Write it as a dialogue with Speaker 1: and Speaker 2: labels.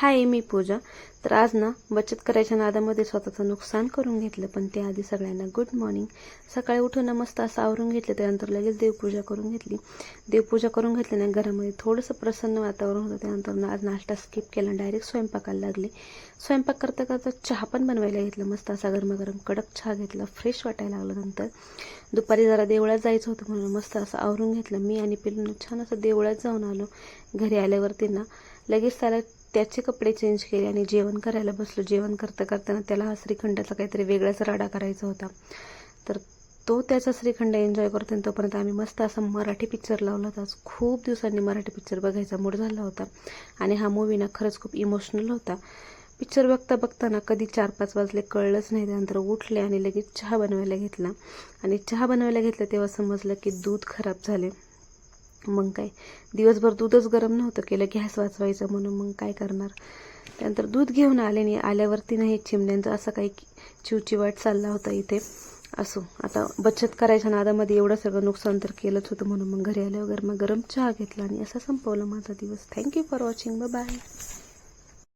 Speaker 1: हाय, मी पूजा. तर आज ना बचत करायच्या नादामध्ये स्वतःचं नुकसान करून घेतलं. पण त्याआधी सगळ्यांना गुड मॉर्निंग. सकाळी उठून ना मस्त असं आवरून घेतलं. त्यानंतर लगेच देवपूजा करून घेतली. देवपूजा करून घेतली ना घरामध्ये थोडंसं प्रसन्न वातावरण होतं. त्यानंतर ना आज नाश्ता स्किप केला, डायरेक्ट स्वयंपाकाला लागले. स्वयंपाक करता करता चहा पण बनवायला घेतला. मस्त असा गरमागरम कडक चहा घेतला, फ्रेश वाटायला लागलं. नंतर दुपारी जरा देवळात जायचं होतं म्हणून मस्त असं आवरून घेतलं. मी आणि पिल्लूनं छान असं देवळात जाऊन आलो. घरी आल्यावरती ना लगेच त्याचे कपडे चेंज केले आणि जेवण करायला बसलो. जेवण करताना त्याला हा श्रीखंडाचा काहीतरी वेगळाच राडा करायचा होता. तर तो त्याचा श्रीखंड एन्जॉय करतो आणि तोपर्यंत आम्ही मस्त असा मराठी पिक्चर लावला होता. आज खूप दिवसांनी मराठी पिक्चर बघायचा मूड झाला होता आणि हा मूवी ना खरंच खूप इमोशनल होता. पिक्चर बघता बघताना कधी 4-5 वाजले कळलंच नाही. त्यानंतर उठले आणि लगेच चहा बनवायला घेतला. आणि चहा बनवायला घेतलं तेव्हा समजलं की दूध खराब झाले. मग काय, दिवसभर दूधच गरम नव्हतं केलं, गॅस वाचवायचं म्हणून. मग काय करणार. त्यानंतर दूध घेऊन आले आणि आल्यावरती नाही चिमण्यांचा असा काही चिवचिवाट चालला होता इथे. असो, आता बचत करायच्या नादामध्ये एवढं सगळं नुकसान तर केलंच होतं म्हणून मग घरी आल्यावर गरमागरम चहा घेतला आणि असा संपवला माझा दिवस. Thank you for watching. बाय.